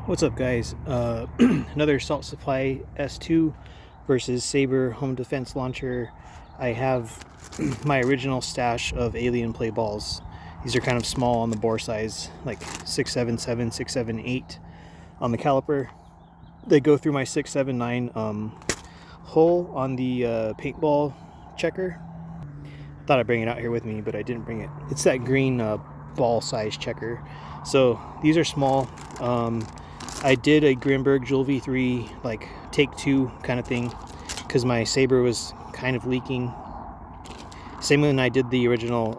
What's up, guys? Another Salt Supply S2 versus Sabre home defense launcher. I have my original stash of alien play balls. These are kind of small on the bore size, like 677, 678 on the caliper. They go through my 679 hole on the paintball checker. Thought I'd bring it out here with me, but I didn't bring it. It's that green ball size checker. So these are small. I did a Grimberg Joules V3 like take two kind of thing because my Sabre was kind of leaking. Same when I did the original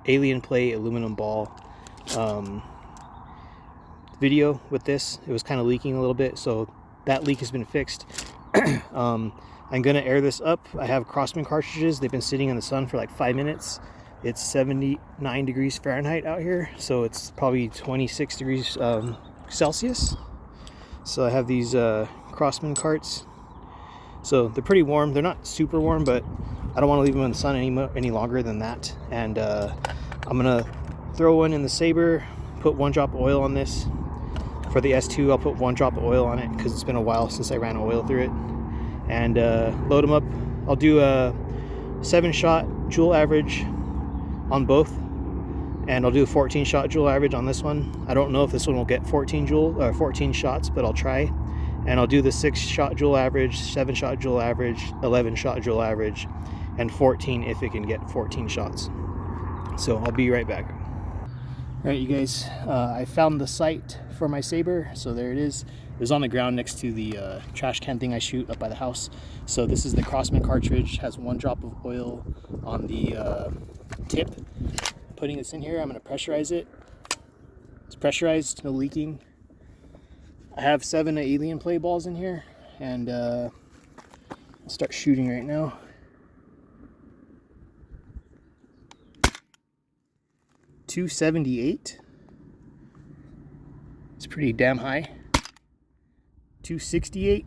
alien play aluminum ball video with this. It was kind of leaking a little bit, so that leak has been fixed. I'm gonna air this up. I have Crossman cartridges. They've been sitting in the sun for like 5 minutes. It's 79 degrees Fahrenheit out here, so it's probably 26 degrees Celsius. So I have these Crossman carts. So they're pretty warm. They're not super warm, but I don't want to leave them in the sun any longer than that. And I'm gonna throw one in the Sabre, put 1 drop of oil on this. For the S2, I'll put 1 drop of oil on it because it's been a while since I ran oil through it. And load them up. I'll do a 7-shot Joule average on both, and I'll do a 14-shot Joule average on this one. I don't know if this one will get 14 shots, but I'll try. And I'll do the 6-shot Joule average, 7-shot Joule average, 11-shot Joule average, and 14 if it can get 14 shots. So I'll be right back. All right, you guys, I found the sight for my Sabre. So there it is. It was on the ground next to the trash can thing I shoot up by the house. So this is the Crossman cartridge. Has 1 drop of oil on the tip. Putting this in here, I'm going to pressurize it. It's pressurized, no leaking. I have 7 alien play balls in here, and I'll start shooting right now. .278. It's pretty damn high. .268.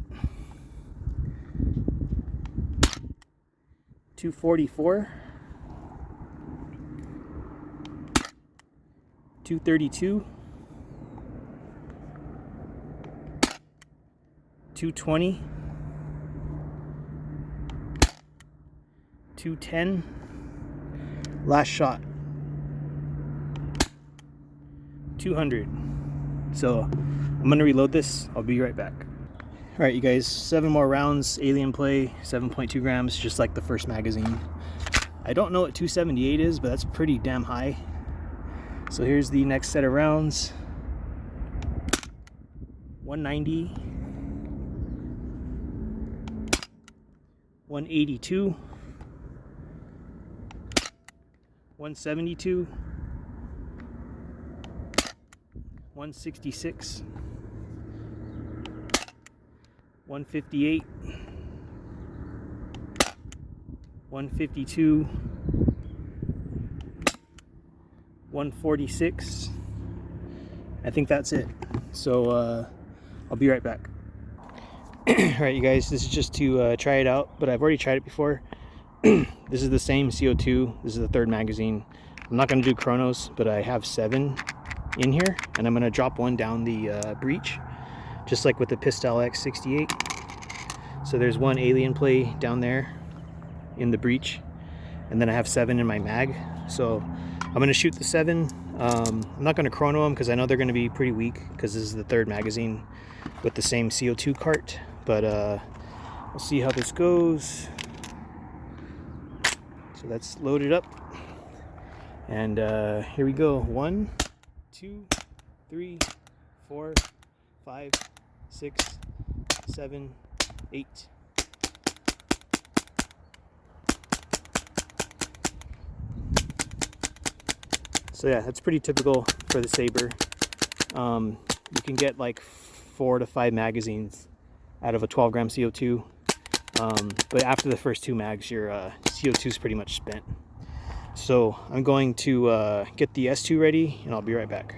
244. 232. 220. 210. Last shot. 200. So I'm gonna reload this. I'll be right back. All right, you guys, 7 more rounds, alien play, 7.2 grams, just like the first magazine. I don't know what 278 is, but that's pretty damn high. So here's the next set of rounds. 190, 182, 172, 166, 158, 152, 146. I think that's it. So I'll be right back. All right, you guys, this is just to try it out, but I've already tried it before. This is the same CO2. This is the 3rd magazine. I'm not going to do Chronos, but I have 7 in here, and I'm going to drop 1 down the breech, just like with the Pistol X68. So there's 1 alien play down there in the breech, and then I have 7 in my mag. So I'm going to shoot the 7. I'm not going to chrono them because I know they're going to be pretty weak because this is the 3rd magazine with the same CO2 cart. But we'll see how this goes. So that's loaded up. And here we go. 1, 2, 3, 4, 5, 6, 7, 8. So yeah, that's pretty typical for the Sabre. You can get like 4 to 5 magazines out of a 12-gram CO2. But after the first 2 mags, your CO2 is pretty much spent. So I'm going to get the S2 ready, and I'll be right back.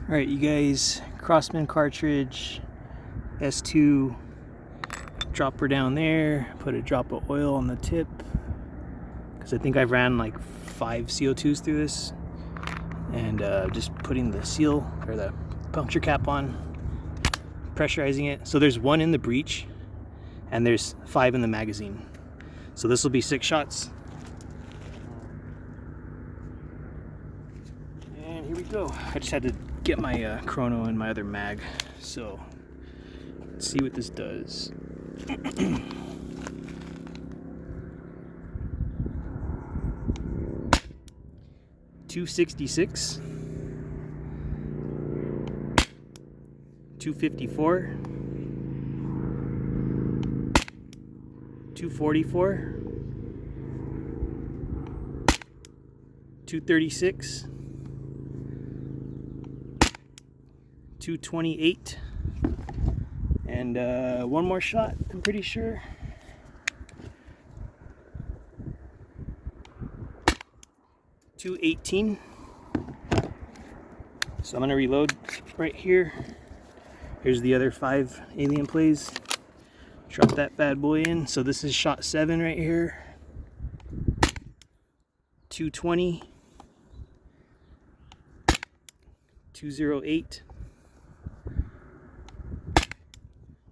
All right, you guys, Crossman cartridge, S2, dropper down there, put a drop of oil on the tip, because I think I've ran like 5 CO2s through this. And just putting the seal or the puncture cap on, pressurizing it. So there's 1 in the breech and there's 5 in the magazine. So this will be 6 shots. And here we go. I just had to get my Chrono and my other mag. So let's see what this does. 266, 254, 244, 236, 228, and one more shot, I'm pretty sure. 218. So I'm gonna reload right here. Here's the other 5 alien plays. Drop that bad boy in. So this is shot 7 right here. 220, 208,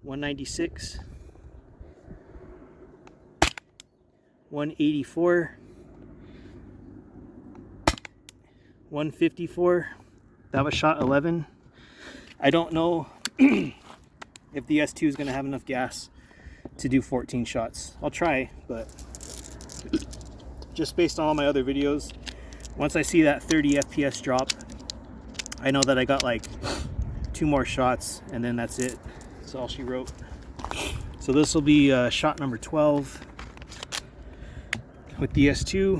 196, 184, 154. That was shot 11. I don't know if the S2 is going to have enough gas to do 14 shots. I'll try, but just based on all my other videos, once I see that 30 FPS drop, I know that I got like 2 more shots and then that's it. That's all she wrote. So this will be shot number 12 with the S2.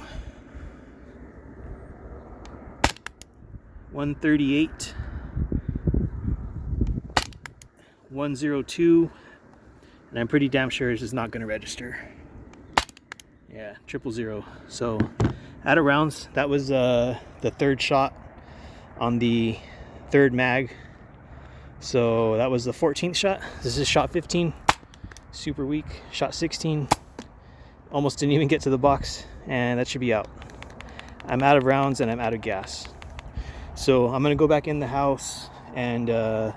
138, 102, and I'm pretty damn sure this is not going to register. Yeah, 000. So out of rounds, that was the 3rd shot on the 3rd mag. So that was the 14th shot. This is shot 15. Super weak. Shot 16. Almost didn't even get to the box, and that should be out. I'm out of rounds and I'm out of gas. So I'm gonna go back in the house and I'll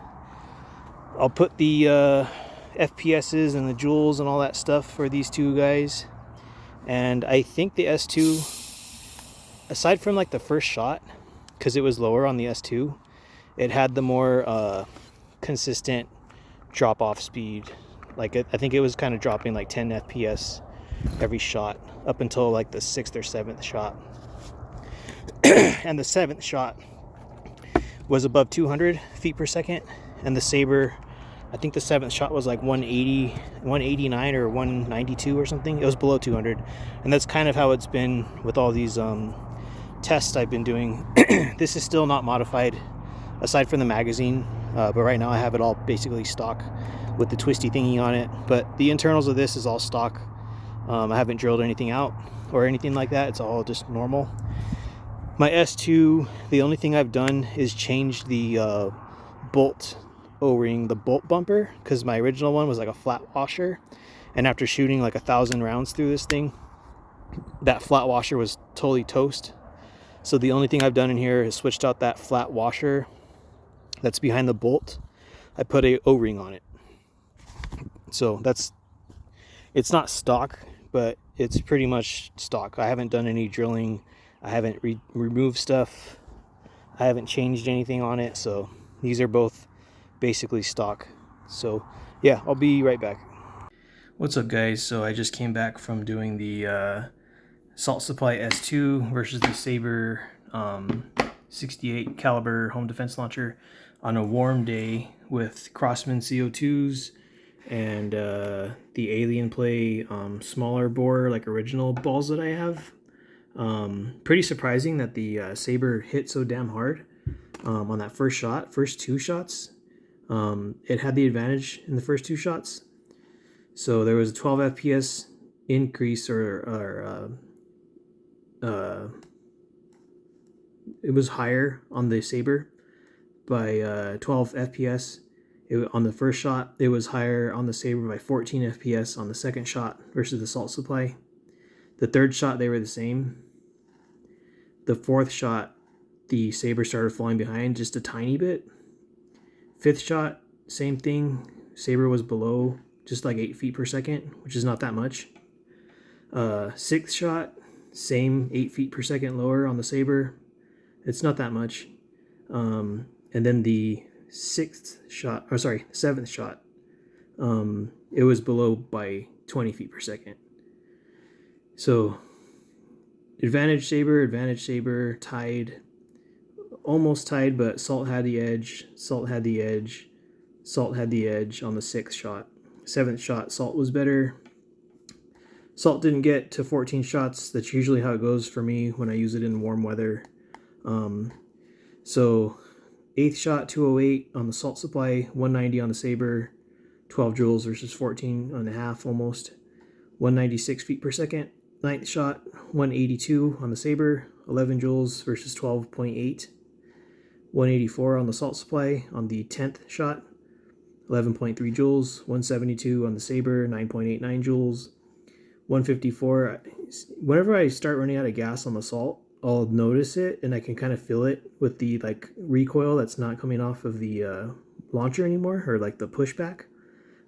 put the FPSs and the Joules and all that stuff for these 2 guys. And I think the S2, aside from like the first shot, because it was lower on the S2, it had the more consistent drop off speed. Like I think it was kind of dropping like 10 FPS every shot up until like the 6th or 7th shot. And the 7th shot was above 200 feet per second, and the Sabre, I think the 7th shot was like 180, 189 or 192 or something. It was below 200, and that's kind of how it's been with all these tests I've been doing. This is still not modified aside from the magazine, but right now I have it all basically stock with the twisty thingy on it, but the internals of this is all stock. I haven't drilled anything out or anything like that. It's all just normal. My S2, the only thing I've done is change the bolt O-ring, the bolt bumper, because my original one was like a flat washer, and after shooting like 1,000 rounds through this thing, that flat washer was totally toast. So the only thing I've done in here is switched out that flat washer that's behind the bolt. I put a O-ring on it. So it's not stock, but it's pretty much stock. I haven't done any drilling. I haven't removed stuff. I haven't changed anything on it. So these are both basically stock. So yeah, I'll be right back. What's up, guys? So I just came back from doing the Salt Supply S2 versus the Sabre 68 caliber home defense launcher on a warm day with Crossman CO2s and the Alien Play smaller bore, like original balls that I have. Pretty surprising that the Sabre hit so damn hard on that first 2 shots. It had the advantage in the first 2 shots. So there was a 12 FPS increase, or it was higher on the Sabre by 12 FPS. On the first shot, it was higher on the Sabre by 14 FPS on the second shot versus the Salt Supply. The third shot, they were the same. The fourth shot, the Sabre started falling behind just a tiny bit. 5th shot, same thing. Sabre was below, just like 8 feet per second, which is not that much. 6th shot, same 8 feet per second lower on the Sabre. It's not that much. And then the 7th shot, it was below by 20 feet per second. So advantage Sabre, tied, almost tied, but Salt had the edge, Salt had the edge on the 6th shot. 7th shot, Salt was better. Salt didn't get to 14 shots. That's usually how it goes for me when I use it in warm weather. So 8th shot, 208 on the Salt supply, 190 on the Sabre, 12 joules versus 14 and a half almost, 196 feet per second. 9th shot, 182 on the Sabre, 11 joules versus 12.8, 184 on the Salt supply. On the 10th shot, 11.3 joules, 172 on the Sabre, 9.89 joules, 154. Whenever I start running out of gas on the Salt, I'll notice it, and I can kind of feel it with the like recoil that's not coming off of the launcher anymore, or like the pushback.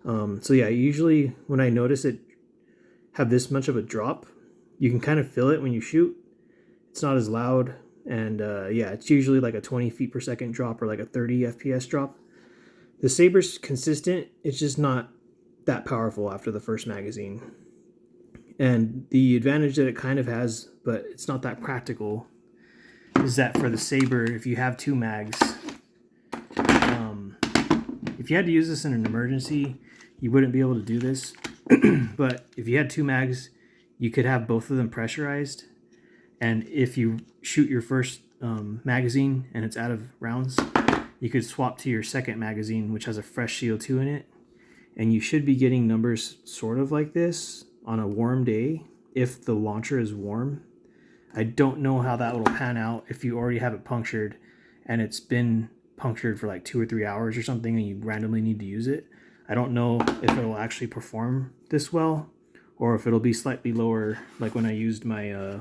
So yeah, usually when I notice it have this much of a drop, you can kind of feel it when you shoot. It's not as loud, and yeah, it's usually like a 20 feet per second drop or like a 30 FPS drop. The Sabre's consistent, it's just not that powerful after the first magazine. And the advantage that it kind of has, but it's not that practical, is that for the Sabre, if you have 2 mags, if you had to use this in an emergency, you wouldn't be able to do this. But if you had 2 mags, you could have both of them pressurized. And if you shoot your first magazine and it's out of rounds, you could swap to your second magazine, which has a fresh CO2 in it. And you should be getting numbers sort of like this on a warm day if the launcher is warm. I don't know how that will pan out if you already have it punctured and it's been punctured for like 2 or 3 hours or something and you randomly need to use it. I don't know if it will actually perform this well, or if it'll be slightly lower, like when I used my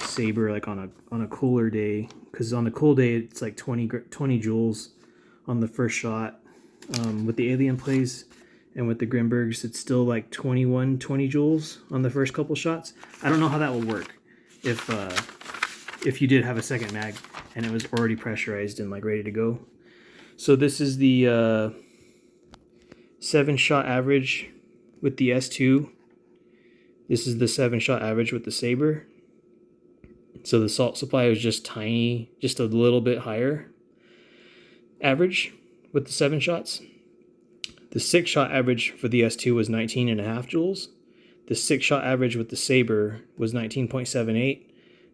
Sabre like on a cooler day, because on a cool day it's like 20 joules on the first shot. With the alien plays and with the Grimbergs, it's still like 20 joules on the first couple shots. I don't know how that will work if you did have a second mag and it was already pressurized and like ready to go. So this is the 7-shot average with the S2. This is the 7-shot average with the Sabre. So the Salt supply was just tiny, just a little bit higher average with the 7 shots. The 6-shot average for the S2 was 19.5 joules. The 6-shot average with the Sabre was 19.78,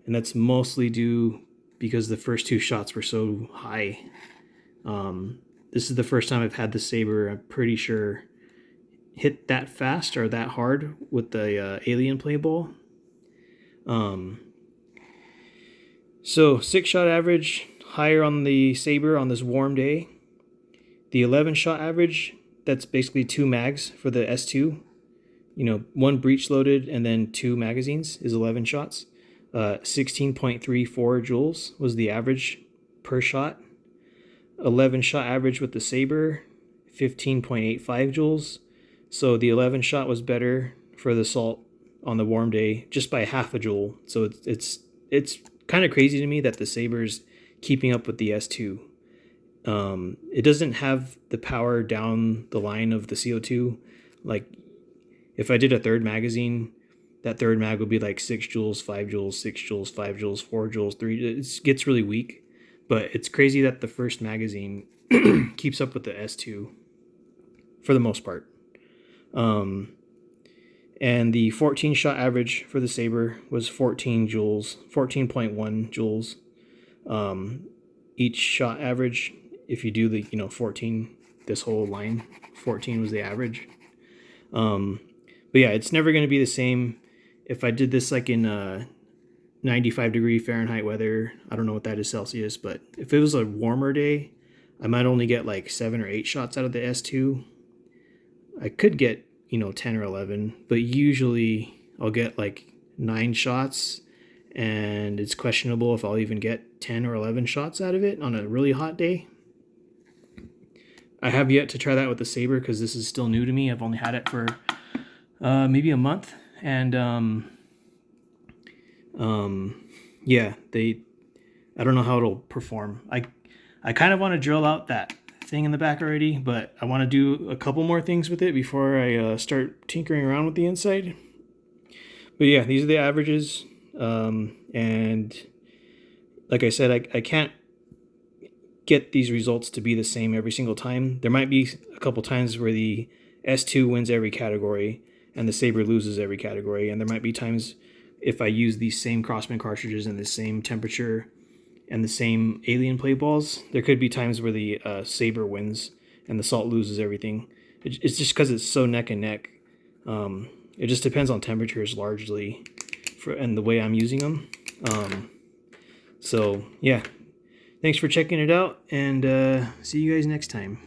and that's mostly due because the first 2 shots were so high. This is the first time I've had the Sabre, I'm pretty sure, hit that fast or that hard with the alien play ball. So 6-shot average, higher on the Sabre on this warm day. The 11-shot average, that's basically 2 mags for the S2. You know, 1 breech loaded and then 2 magazines is 11 shots. 16.34 joules was the average per shot. 11-shot average with the Sabre, 15.85 joules. So the 11-shot was better for the Salt on the warm day, just by half a joule. So it's kind of crazy to me that the Sabre's keeping up with the S2. It doesn't have the power down the line of the CO2. Like if I did a third magazine, that third mag would be like 6 joules, 5 joules, 6 joules, 5 joules, 4 joules, 3. It gets really weak. But it's crazy that the first magazine keeps up with the S2 for the most part. And the 14-shot average for the Sabre was 14 joules, 14.1 joules. Each shot average, if you do the 14, this whole line, 14 was the average. But yeah, it's never going to be the same. If I did this like in 95 degree Fahrenheit weather, I don't know what that is Celsius, but if it was a warmer day, I might only get like 7 or 8 shots out of the S2. I could get 10 or 11, but usually I'll get like 9 shots, and it's questionable if I'll even get 10 or 11 shots out of it on a really hot day. I have yet to try that with the Sabre because this is still new to me. I've only had it for maybe a month, and yeah, I don't know how it'll perform. I kind of want to drill out that thing in the back already, but I want to do a couple more things with it before I start tinkering around with the inside. But yeah, these are the averages, and like I said, I can't get these results to be the same every single time. There might be a couple times where the S2 wins every category and the Sabre loses every category, and there might be times if I use these same Crossman cartridges and the same temperature and the same alien play balls, there could be times where the Sabre wins and the Salt loses everything. It's just because it's so neck and neck. It just depends on temperatures largely and the way I'm using them. So yeah, thanks for checking it out, and see you guys next time.